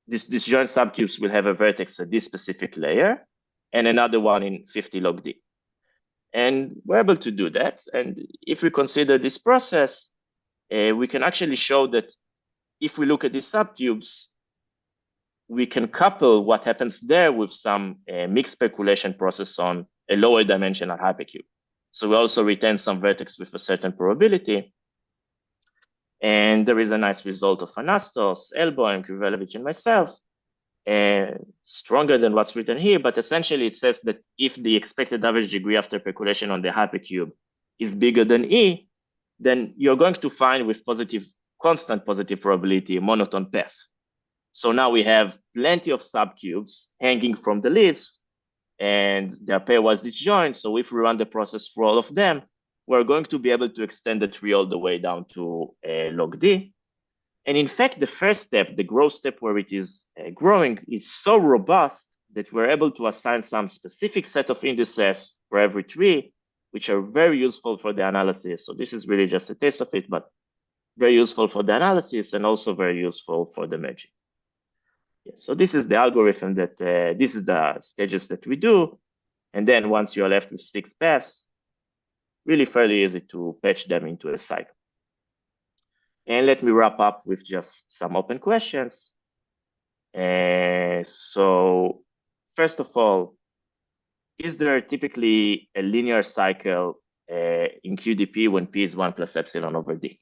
these disjoint subcubes will have a vertex at this specific layer and another one in 50 log D. And we're able to do that. And if we consider this process, we can actually show that if we look at these subcubes, we can couple what happens there with some mixed percolation process on a lower dimensional hypercube. So we also retain some vertex with a certain probability. And there is a nice result of Osthus, Elboim, Krivelevich, and myself, stronger than what's written here, but essentially it says that if the expected average degree after percolation on the hypercube is bigger than E, then you're going to find with constant positive probability a monotone path. So now we have plenty of subcubes hanging from the leaves, and they're pairwise disjoint. So if we run the process for all of them, we're going to be able to extend the tree all the way down to log D. And in fact, the first step, the growth step where it is growing, is so robust that we're able to assign some specific set of indices for every tree, which are very useful for the analysis. So this is really just a taste of it, but very useful for the analysis and also very useful for the merging. Yeah, so this is the algorithm that, this is the stages that we do. And then once you're left with 6 paths, really fairly easy to patch them into a cycle. And let me wrap up with just some open questions. So first of all, is there typically a linear cycle in QDP when P is 1 plus epsilon over D?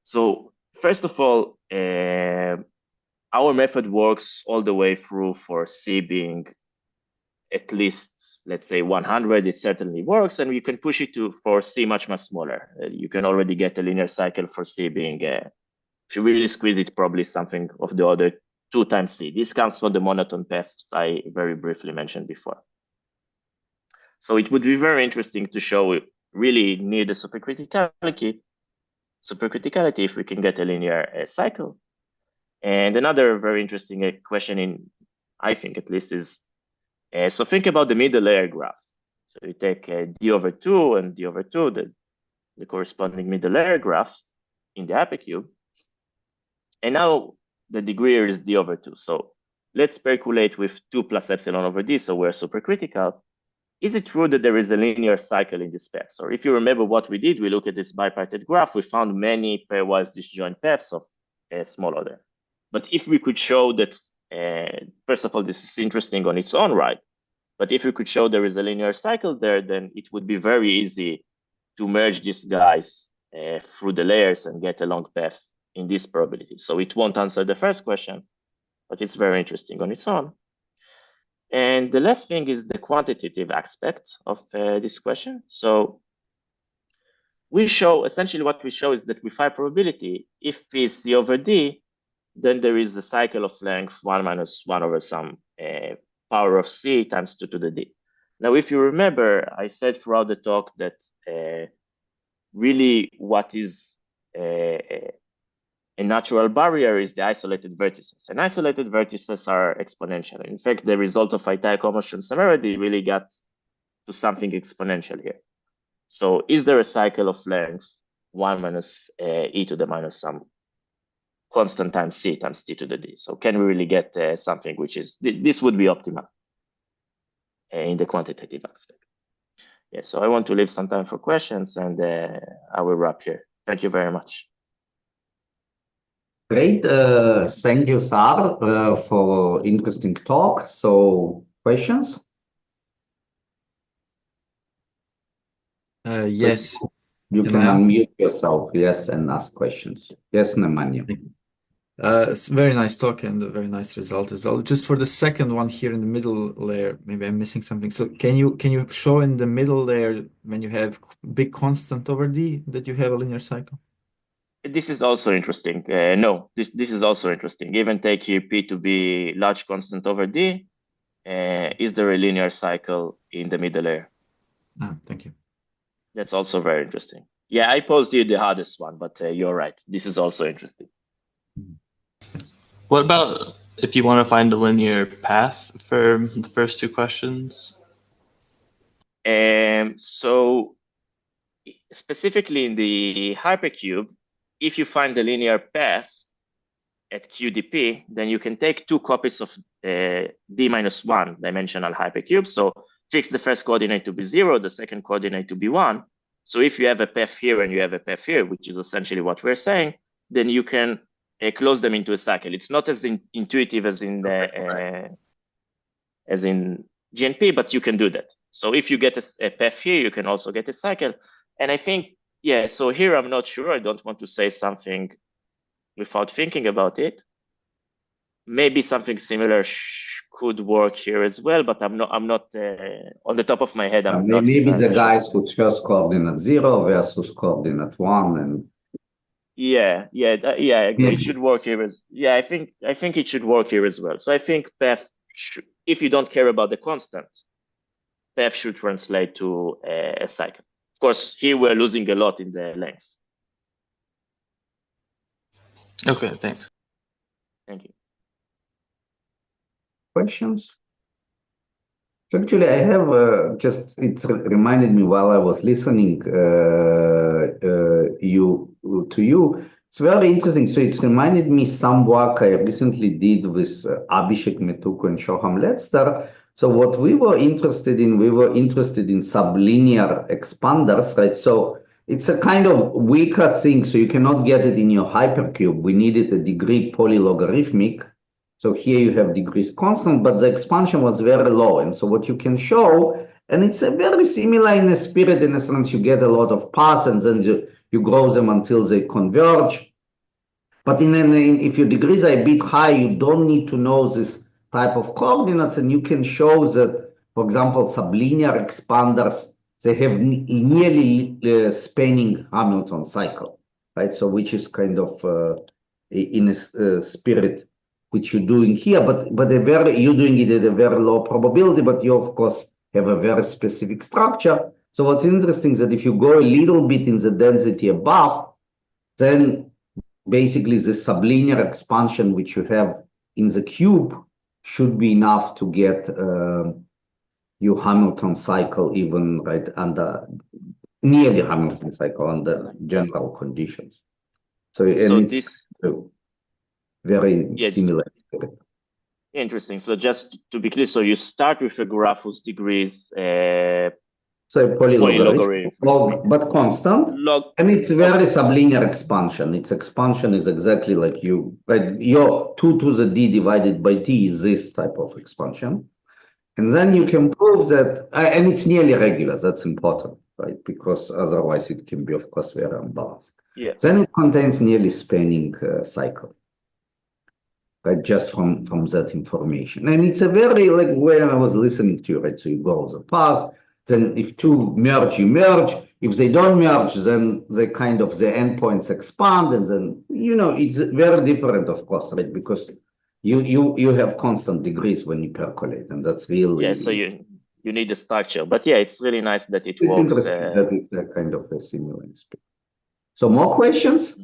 So first of all, our method works all the way through for C being at least, let's say 100, it certainly works, and we can push it to for C much smaller. You can already get a linear cycle for C being, if you really squeeze it, probably something of the order 2 times C. This comes from the monotone paths I very briefly mentioned before. So it would be very interesting to show really near the supercriticality if we can get a linear cycle. And another very interesting question, I think at least, is so think about the middle layer graph. So you take D over 2 and D over 2, the corresponding middle layer graph in the hypercube. And now the degree here is D over 2. So let's percolate with 2 plus epsilon over D, so we're supercritical. Is it true that there is a linear cycle in this path? So if you remember what we did, we looked at this bipartite graph, we found many pairwise disjoint paths of small order. But if we could show that, first of all, this is interesting on its own right, but if we could show there is a linear cycle there, then it would be very easy to merge these guys through the layers and get a long path in this probability. So it won't answer the first question, but it's very interesting on its own. And the last thing is the quantitative aspect of this question. So we show, essentially what we show is that with high probability, if P is C over D, then there is a cycle of length 1 minus 1 over some power of C times 2 to the D. Now, if you remember, I said throughout the talk that really what is a natural barrier is the isolated vertices. And isolated vertices are exponential. In fact, the result of Ajtai, Komlós, and Szemerédi really got to something exponential here. So is there a cycle of length 1 minus e to the minus some constant times C times T to the D? So can we really get something which is, this would be optimal in the quantitative aspect. Yeah, so I want to leave some time for questions, and I will wrap here. Thank you very much. Great. Thank you, Sahar, for interesting talk. So questions? Yes. You can unmute yourself, yes, and ask questions. Yes, Nemanja. It's a very nice talk and a very nice result as well. Just for the second one here in the middle layer, maybe I'm missing something. So can you show in the middle layer when you have big constant over D that you have a linear cycle? This is also interesting. No, this is also interesting. Even take here P to be large constant over D. Is there a linear cycle in the middle layer? Thank you. That's also very interesting. Yeah, I posed you the hardest one, but you're right. This is also interesting. What about if you want to find a linear path for the first 2 questions? So specifically in the hypercube, if you find the linear path at QDP, then you can take 2 copies of D minus 1 dimensional hypercube. So fix the first coordinate to be 0, the second coordinate to be 1. So if you have a path here and you have a path here, which is essentially what we're saying, then you can close them into a cycle. It's not as intuitive as in the as in GNP, but you can do that. So if you get a path here, you can also get a cycle. And I think, yeah, so here I'm not sure. I don't want to say something without thinking about it. Maybe something similar could work here as well, but I'm not on the top of my head. I'm not. Maybe the guys who first coordinate 0 versus coordinate 1 and. Yeah, I agree. It should work here as, yeah, I think it should work here as well. So I think path, if you don't care about the constant, path should translate to a cycle. Of course, here we're losing a lot in the length. Okay, thanks. Thank you. Questions? Actually, I have it reminded me while I was listening to you. It's very interesting. So it reminded me some work I recently did with Abhishek Metuku and Shoham Letzter. So what we were interested in sublinear expanders, right? So it's a kind of weaker thing, so you cannot get it in your hypercube. We needed a degree polylogarithmic. So here you have degrees constant, but the expansion was very low. And so what you can show, and it's a very similar in the spirit, in a sense, you get a lot of paths and then you grow them until they converge. But if your degrees are a bit high, you don't need to know this type of coordinates, and you can show that, for example, sublinear expanders, they have nearly spanning Hamilton cycle, right? So which is kind of in a spirit which you're doing here, but you're doing it at a very low probability, but you of course have a very specific structure. So what's interesting is that if you go a little bit in the density above, then basically the sublinear expansion which you have in the cube should be enough to get your Hamilton cycle even right under nearly Hamilton cycle under general conditions. So it's very similar. Interesting. So just to be clear, so you start with a graph whose degrees so polylogarithmic, but constant, and it's very sublinear expansion. Its expansion is exactly like right? Your 2 to the d divided by t is this type of expansion. And then you can prove that, and it's nearly regular, that's important, right? Because otherwise it can be, of course, very unbalanced. Yeah. Then it contains nearly spanning cycle, right? Just from that information. And it's a very, like when I was listening to you, right? So you go the path, then if two merge, you merge. If they don't merge, then they kind of, the endpoints expand, and then, it's very different, of course, right? Because you have constant degrees when you percolate, and that's really so you need a structure. But yeah, it's really nice that it it's works. Interesting that it's a kind of a similar aspect. So more questions?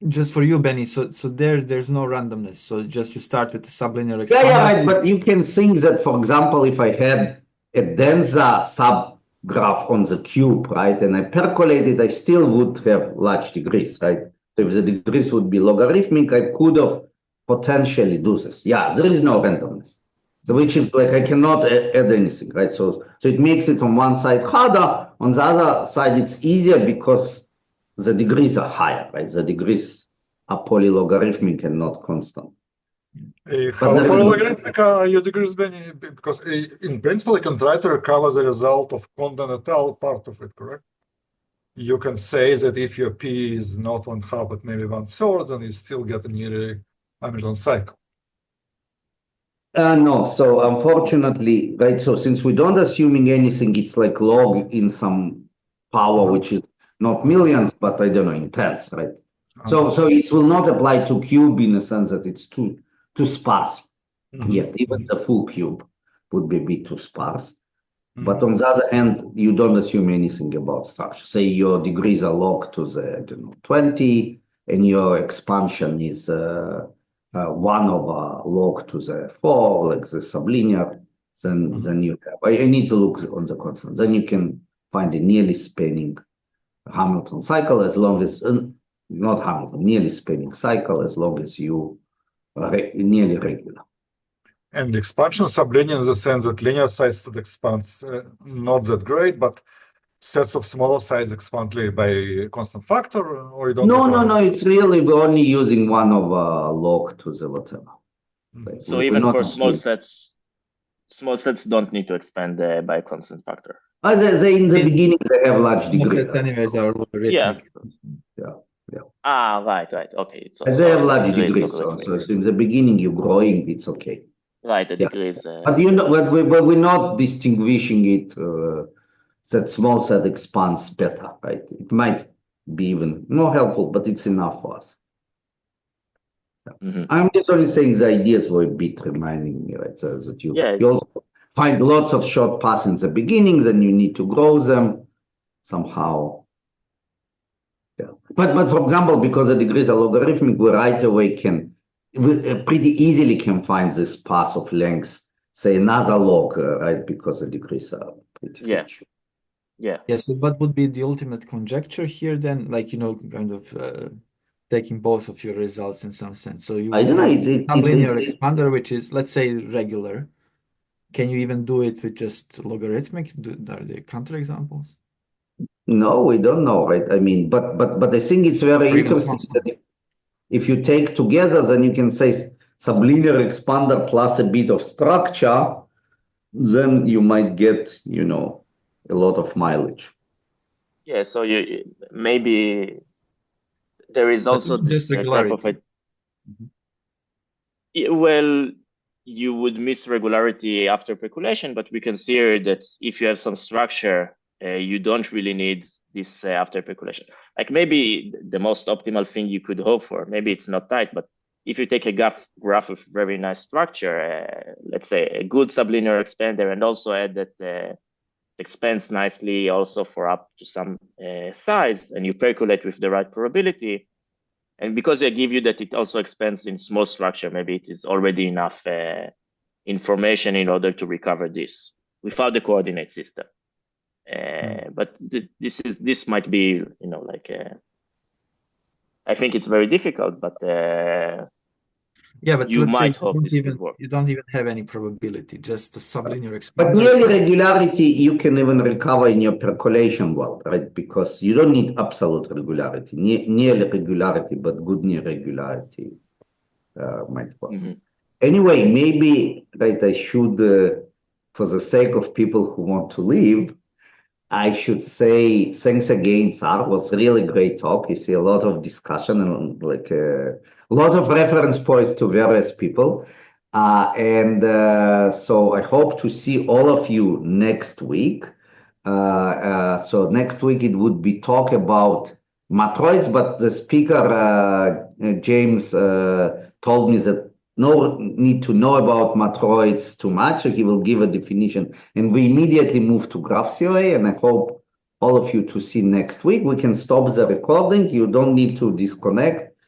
Just for you, Benny. So there's no randomness. So just you start with the sublinear expander. Yeah, right. But you can think that, for example, if I had a denser subgraph on the cube, right, and I percolated, I still would have large degrees, right? If the degrees would be logarithmic, I could have potentially do this. Yeah, there is no randomness, which is like I cannot add anything, right? So it makes it on one side harder. On the other side, it's easier because the degrees are higher, right? The degrees are polylogarithmic and not constant. How polylogarithmic are your degrees, Benny? Because in principle, you can try to recover the result of Condon et al. Part of it, correct? You can say that if your P is not 1/2, but maybe 1/3, then you still get a nearly Hamilton cycle. No, so unfortunately, right, so since we don't assuming anything, it's like log in some power, which is not millions, but I don't know, in tens, right? So it will not apply to cube in the sense that it's too sparse yet. Even the full cube would be a bit too sparse. But on the other hand, you don't assume anything about structure. Say your degrees are log to the 20, and your expansion is 1/log to the 4, like the sublinear. Then you have. I need to look on the constant. Then you can find a nearly spanning Hamilton cycle, as long as not Hamilton, nearly spanning cycle, as long as you are nearly regular. And the expansion sublinear in the sense that linear size that expands not that great, but sets of smaller size expand by a constant factor, or you don't? No. It's really we're only using 1/log to the whatever. So even for small sets don't need to expand by a constant factor. They in the beginning they have large degrees. Sets anyways are logarithmic. Yeah. Right. Okay. They have large degrees. So in the beginning you're growing, it's okay. Right, the degrees. But we're not distinguishing it that small set expands better, right? It might be even more helpful, but it's enough for us. I'm just only saying the ideas were a bit reminding me, right? So that you also find lots of short paths in the beginning, then you need to grow them somehow. Yeah. But for example, because the degrees are logarithmic, we right away pretty easily can find this path of length, say another log, right? Because the degrees are pretty rich. Yeah. So what would be the ultimate conjecture here then? Like, kind of taking both of your results in some sense. So you would have some linear expander, which is, let's say, regular. Can you even do it with just logarithmic? Are there counterexamples? No, we don't know, right? I mean, but I think it's very interesting that if you take together, then you can say sublinear expander plus a bit of structure, then you might get, you know, a lot of mileage. Yeah, so you maybe there is also this type of a well, you would miss regularity after percolation, but we consider that if you have some structure, you don't really need this after percolation. Like maybe the most optimal thing you could hope for, maybe it's not tight, but if you take a graph of very nice structure, let's say a good sublinear expander, and also add that expands nicely also for up to some size, and you percolate with the right probability, and because I give you that it also expands in small structure, maybe it is already enough information in order to recover this without the coordinate system. But this might be, you know, like I think it's very difficult, but yeah, but you let's might say hope this would work. you don't even have any probability, just the sublinear expander. But nearly regularity you can even recover in your percolation world, right? Because you don't need absolute regularity. Nearly regularity, but good near regularity might work. Anyway, maybe, right, I should, for the sake of people who want to leave, I should say thanks again, Sahar. It was really great talk. You see a lot of discussion and like a lot of reference points to various people. So I hope to see all of you next week. So next week it would be talk about matroids, but the speaker, James, told me that no need to know about matroids too much. He will give a definition, and we immediately move to graph theory. And I hope all of you to see next week. We can stop the recording. You don't need to disconnect.